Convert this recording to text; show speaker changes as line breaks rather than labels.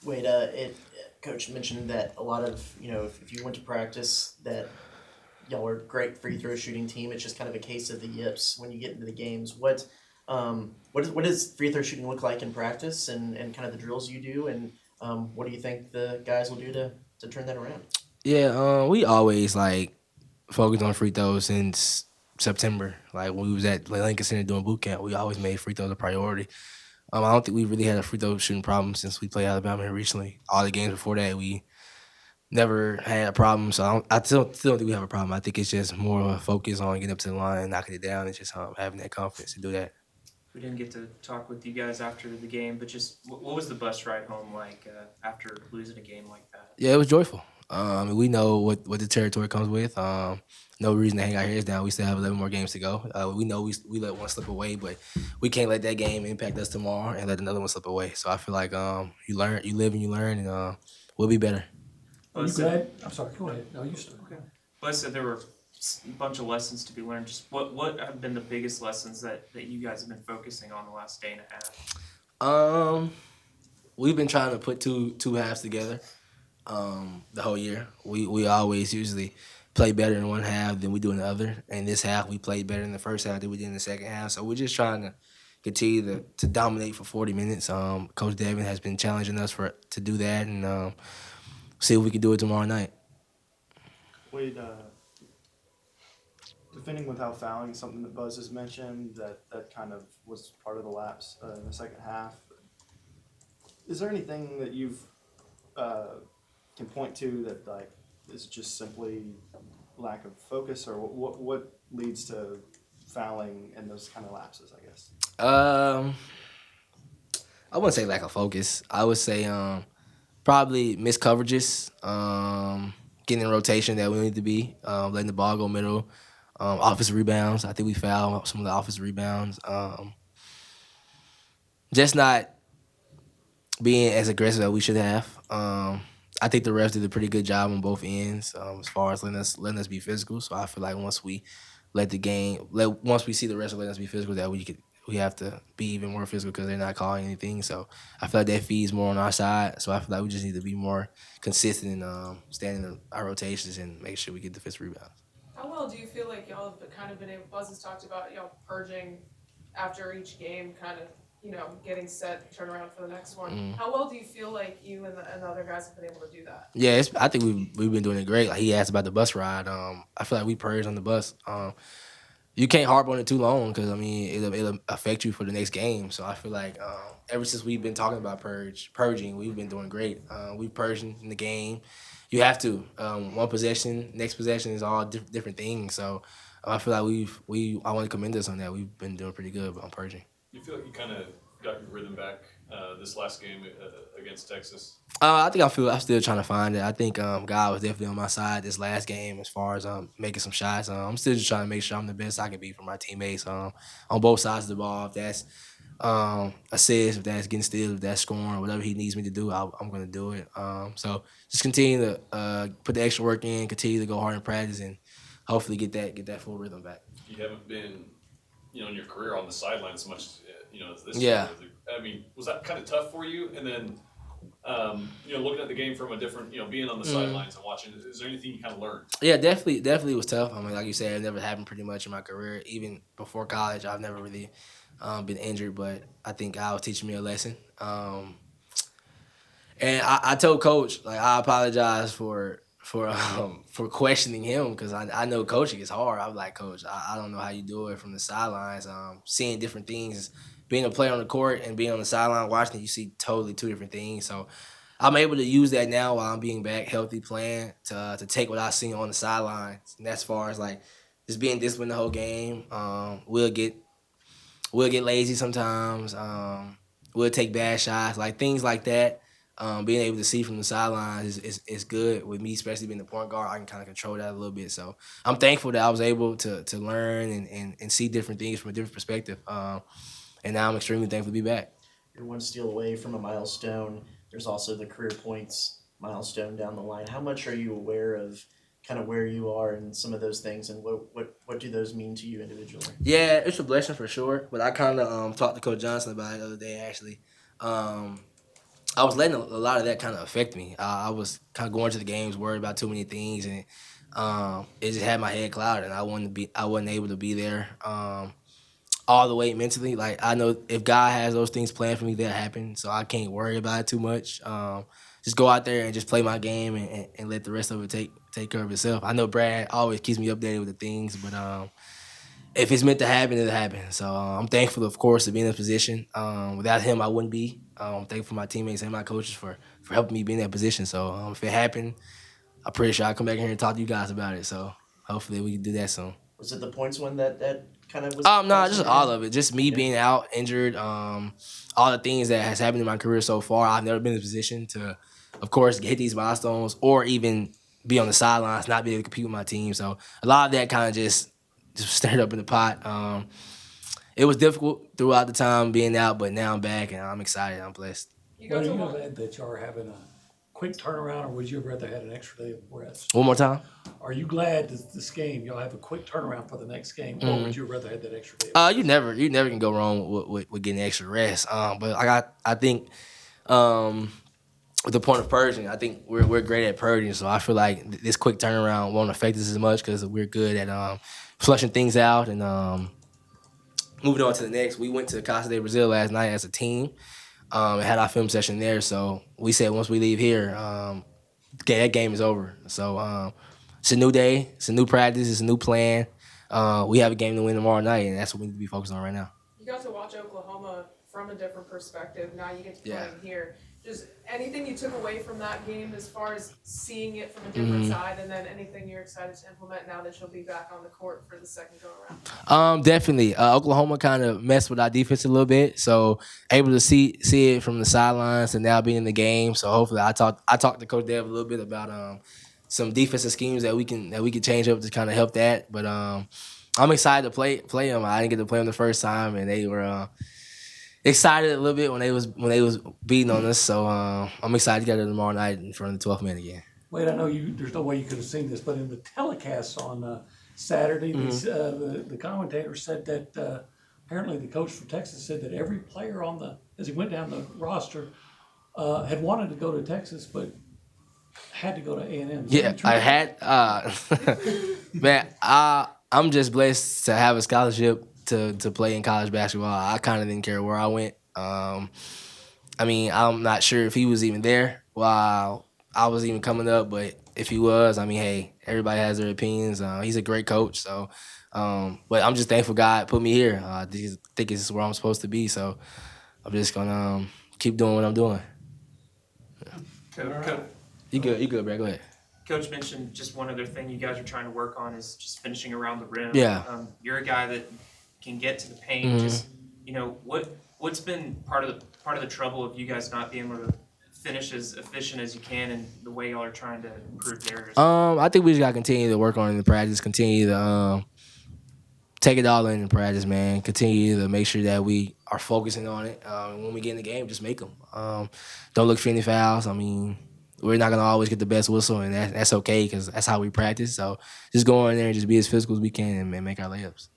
Wait, Coach mentioned that a lot of, if you went to practice, that y'all are a great free throw shooting team. It's just kind of a case of the yips when you get into the games. What does free throw shooting look like in practice, and kind of the drills you do, and what do you think the guys will do to turn that around?
Yeah, we always like focused on free throws since September. Like when we was at Lincoln Center doing boot camp, we always made free throws a priority. I don't think we really had a free throw shooting problem since we played Alabama here recently. All the games before that, we never had a problem. So I still don't think we have a problem. I think it's just more of a focus on getting up to the line, knocking it down, and just having that confidence to do that.
We didn't get to talk with you guys after the game, but just what was the bus ride home like after losing a game like that?
Yeah, it was joyful. I mean, we know what the territory comes with. No reason to hang our heads down. We still have 11 more games to go. We know we let one slip away, but we can't let that game impact us tomorrow and let another one slip away. So I feel like you learn, you live and you learn, and we'll be better.
Are you glad? I'm sorry, go ahead. No, you start.
Okay. Buzz said there were a bunch of lessons to be learned. Just what have been the biggest lessons that you guys have been focusing on the last day and a half?
Um, we've been trying to put two halves together. The whole year. We always usually play better in one half than we do in the other. And this half we played better in the first half than we did in the second half. So we're just trying to continue to dominate for 40 minutes. Coach Devin has been challenging us to do that, and see if we can do it tomorrow night.
Wade, defending without fouling, something that Buzz has mentioned, that kind of was part of the lapse in the second half. Is there anything that you've can point to that like is just simply lack of focus, or what leads to fouling and those kind of lapses? I guess.
Um, I wouldn't say lack of focus. I would say probably missed coverages, getting in rotation that we need to be, letting the ball go middle, offensive rebounds. I think we fouled some of the offensive rebounds. Just not being as aggressive as we should have. I think the refs did a pretty good job on both ends as far as letting us be physical. So I feel like once we once we see the refs letting us be physical, that we have to be even more physical because they're not calling anything. So I feel like that feeds more on our side. So I feel like we just need to be more consistent in standing in our rotations and make sure we get defensive rebounds.
How well do you feel like y'all have kind of been able? Buzz has talked about y'all purging after each game, kind of getting set, turn around for the next one. How well do you feel like you and the other guys have been able to do that?
Yeah, I think we've been doing it great. Like he asked about the bus ride. I feel like we purged on the bus. You can't harp on it too long because I mean it'll affect you for the next game. So I feel like ever since we've been talking about purging, we've been doing great. We purging in the game. You have to one possession, next possession is all different things. So I feel like I want to commend us on that. We've been doing pretty good on purging.
You feel like you kind of got your rhythm back this last game against Texas?
I think I'm still trying to find it. I think God was definitely on my side this last game as far as making some shots. I'm still just trying to make sure I'm the best I can be for my teammates on both sides of the ball. If that's assists, if that's getting steals, if that's scoring, whatever he needs me to do, I'm going to do it. So just continue to put the extra work in, continue to go hard in practice, and hopefully get that full rhythm back.
You haven't been, in your career on the sideline as much, as this
Yeah.
year. I mean, was that kind of tough for you? And then, looking at the game from a different, being on the sidelines and watching, is there anything you kind of learned?
Yeah, definitely was tough. I mean, like you said, it never happened pretty much in my career. Even before college, I've never really been injured, but I think God was teaching me a lesson. And I told Coach, like, I apologize for questioning him because I know coaching is hard. I was like, Coach, I don't know how you do it from the sidelines. Seeing different things, being a player on the court and being on the sideline watching it, you see totally two different things. So I'm able to use that now while I'm being back healthy, playing to take what I see on the sidelines. And as far as like just being disciplined the whole game, we'll get lazy sometimes. We'll take bad shots, like things like that. Being able to see from the sidelines is good with me, especially being the point guard. I can kind of control that a little bit. So I'm thankful that I was able to learn and see different things from a different perspective. And now I'm extremely thankful to be back.
You're one steal away from a milestone. There's also the career points milestone down the line. How much are you aware of kind of where you are and some of those things, and what do those mean to you individually?
Yeah, it's a blessing for sure. But I kind of talked to Coach Johnson about it the other day, actually. I was letting a lot of that kind of affect me. I was kind of going to the games worried about too many things, and it just had my head clouded. And I wasn't able to be there all the way mentally. Like I know if God has those things planned for me, they'll happen. So I can't worry about it too much. Just go out there and just play my game and let the rest of it take care of itself. I know Brad always keeps me updated with the things, but if it's meant to happen, it'll happen. So I'm thankful, of course, to be in this position. Without him, I wouldn't be. I'm thankful for my teammates and my coaches for helping me be in that position. So if it happened, I'm pretty sure I'll come back here and talk to you guys about it. So hopefully we can do that soon.
Was it the points one that kind of was?
No, just all of it. Just me being out, injured, all the things that has happened in my career so far. I've never been in a position to, of course, hit these milestones or even be on the sidelines, not be able to compete with my team. So a lot of that kind of just stirred up in the pot. It was difficult throughout the time being out, but now I'm back and I'm excited. I'm blessed.
You
Well,
got
are
to
you
watch.
glad that you are having a quick turnaround, or would you have rather had an extra day of rest?
One more time.
Are you glad that this game, you'll have a quick turnaround for the next game, or would you have rather had that extra day?
You never can go wrong with getting extra rest. But I think with the point of purging, I think we're great at purging. So I feel like this quick turnaround won't affect us as much because we're good at flushing things out and moving on to the next. We went to Casa de Brazil last night as a team and had our film session there. So we said once we leave here, that game is over. So it's a new day, it's a new practice, it's a new plan. We have a game to win tomorrow night, and that's what we need to be focused on right now.
You got to watch Oklahoma from a different perspective. Now you get to play
Yeah.
it here. Just anything you took away from that game as far as seeing it from a different side, and then anything you're excited to implement now that you'll be back on the court for the second go around.
Definitely. Oklahoma kind of messed with our defense a little bit, so able to see it from the sidelines and now being in the game. So hopefully, I talked to Coach Dev a little bit about some defensive schemes that we can change up to kind of help that. But I'm excited to play them. I didn't get to play them the first time, and they were excited a little bit when they was beating on us. So I'm excited to get it tomorrow night in front of the 12th man again.
Wait, I know there's no way you could have seen this, but in the telecast on Saturday, the commentator said that apparently the coach from Texas said that every player as he went down the roster, had wanted to go to Texas, but had to go to A&M.
Yeah, I had. Man, I'm just blessed to have a scholarship to play in college basketball. I kind of didn't care where I went. I mean, I'm not sure if he was even there while I was even coming up, but if he was, I mean, hey, everybody has their opinions. He's a great coach, so. But I'm just thankful God put me here. I think this is where I'm supposed to be, so I'm just gonna keep doing what I'm doing. You good, Brad. Go ahead.
Coach mentioned just one other thing you guys are trying to work on is just finishing around the rim.
Yeah.
You're a guy that can get to the paint. Just what's been part of the trouble of you guys not being able to finish as efficient as you can and the way y'all are trying to improve theirs?
I think we just gotta continue to work on it in the practice. Continue to take it all in practice, man. Continue to make sure that we are focusing on it. When we get in the game, just make them. Don't look for any fouls. I mean, we're not gonna always get the best whistle, and that's okay because that's how we practice. So just go in there and just be as physical as we can and make our layups.